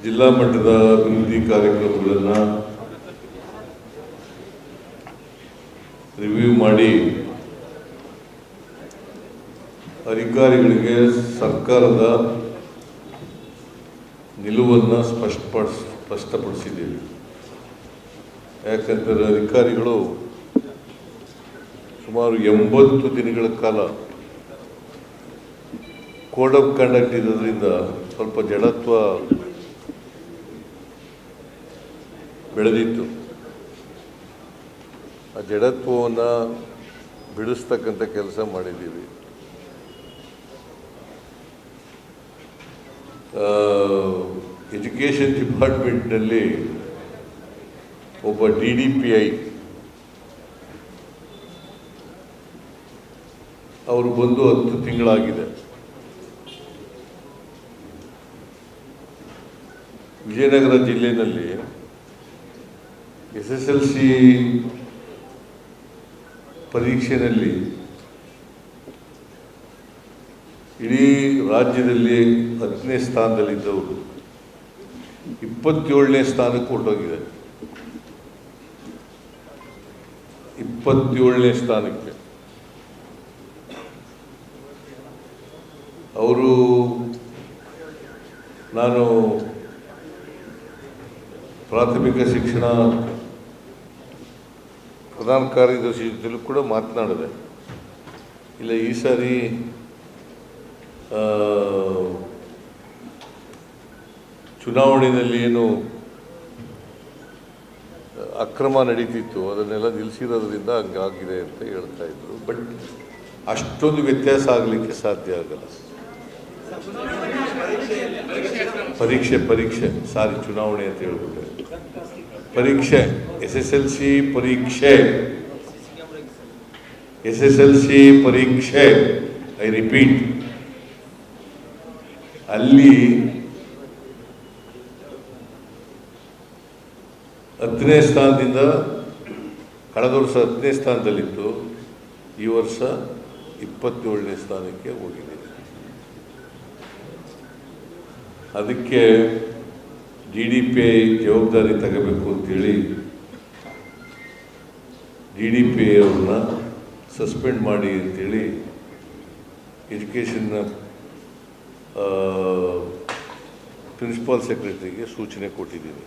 ಜಿಲ್ಲಾ ಮಟ್ಟದ ಅಭಿವೃದ್ಧಿ ಕಾರ್ಯಕ್ರಮಗಳನ್ನು ರಿವ್ಯೂ ಮಾಡಿ ಅಧಿಕಾರಿಗಳಿಗೆ ಸರ್ಕಾರದ ನಿಲುವನ್ನು ಸ್ಪಷ್ಟಪಡಿಸಿದ್ದೇವೆ. ಯಾಕಂದರೆ ಅಧಿಕಾರಿಗಳು ಸುಮಾರು 80 ದಿನಗಳ ಕಾಲ ಕೋಡ್ ಆಫ್ ಕಂಡಕ್ಟ್ ಇರೋದ್ರಿಂದ ಸ್ವಲ್ಪ ಜಡತ್ವ ಬೆಳೆದಿತ್ತು. ಆ ಜಡತ್ವವನ್ನು ಬಿಡಿಸ್ತಕ್ಕಂಥ ಕೆಲಸ ಮಾಡಿದ್ದೀವಿ. ಎಜುಕೇಷನ್ ಡಿಪಾರ್ಟ್ಮೆಂಟ್ನಲ್ಲಿ ಒಬ್ಬ DDPI ಅವರು ಬಂದು 10 ತಿಂಗಳಾಗಿದೆ. ವಿಜಯನಗರ ಜಿಲ್ಲೆಯಲ್ಲಿ SSLC ಪರೀಕ್ಷೆಯಲ್ಲಿ ಇಡೀ ರಾಜ್ಯದಲ್ಲಿ 10ನೇ ಸ್ಥಾನದಲ್ಲಿದ್ದವರು 27ನೇ ಸ್ಥಾನಕ್ಕೆ ಹೊರಟೋಗಿದೆ. 27ನೇ ಸ್ಥಾನಕ್ಕೆ ಅವರು ನಾನು ಪ್ರಾಥಮಿಕ ಶಿಕ್ಷಣ ಪ್ರಧಾನ ಕಾರ್ಯದರ್ಶಿ ಜೊತೆಲೂ ಕೂಡ ಮಾತನಾಡಿದೆ. ಇಲ್ಲ, ಈ ಸಾರಿ ಚುನಾವಣೆಯಲ್ಲಿ ಏನು ಅಕ್ರಮ ನಡೀತಿತ್ತು ಅದನ್ನೆಲ್ಲ ನಿಲ್ಲಿಸಿರೋದ್ರಿಂದ ಹಂಗಾಗಿದೆ ಅಂತ ಹೇಳ್ತಾ ಇದ್ರು. ಬಟ್ ಅಷ್ಟೊಂದು ವ್ಯತ್ಯಾಸ ಆಗಲಿಕ್ಕೆ ಸಾಧ್ಯ ಆಗಲ್ಲ. ಪರೀಕ್ಷೆ ಸಾರಿ ಚುನಾವಣೆ ಅಂತ ಹೇಳ್ಬಿಟ್ಟೆ. ಪರೀಕ್ಷೆ SSLC ಪರೀಕ್ಷೆ ಐ ರಿಪೀಟ್, ಅಲ್ಲಿ 10ನೇ ಸ್ಥಾನದಿಂದ ಕಳೆದ ವರ್ಷ 10ನೇ ಸ್ಥಾನದಲ್ಲಿತ್ತು, ಈ ವರ್ಷ 27ನೇ ಸ್ಥಾನಕ್ಕೆ ಹೋಗಿದೆ. ಅದಕ್ಕೆ DDPI ಜವಾಬ್ದಾರಿ ತಗೋಬೇಕು ಅಂತೇಳಿ DDPI ಅವ್ರನ್ನ ಸಸ್ಪೆಂಡ್ ಮಾಡಿ ಅಂತೇಳಿ ಎಜುಕೇಷನ್ನ ಪ್ರಿನ್ಸಿಪಾಲ್ ಸೆಕ್ರೆಟರಿಗೆ ಸೂಚನೆ ಕೊಟ್ಟಿದ್ದೀನಿ,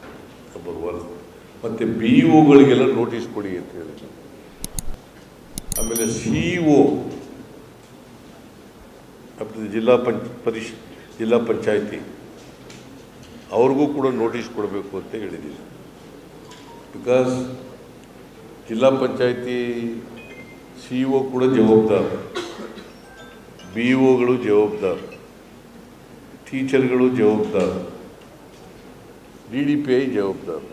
ನಂಬರ್ 1. ಮತ್ತು BEOಗಳಿಗೆಲ್ಲ ನೋಟಿಸ್ ಕೊಡಿ ಅಂತೇಳಿ. ಆಮೇಲೆ CEO ಜಿಲ್ಲಾ ಪಂಚಾಯತಿ ಅವ್ರಿಗೂ ಕೂಡ ನೋಟಿಸ್ ಕೊಡಬೇಕು ಅಂತ ಹೇಳಿದ್ದೀನಿ. ಬಿಕಾಸ್ ಜಿಲ್ಲಾ ಪಂಚಾಯತಿ CEO ಕೂಡ ಜವಾಬ್ದಾರ, BEOಗಳು ಜವಾಬ್ದಾರ, ಟೀಚರ್ಗಳು ಜವಾಬ್ದಾರ, DDPI ಜವಾಬ್ದಾರ.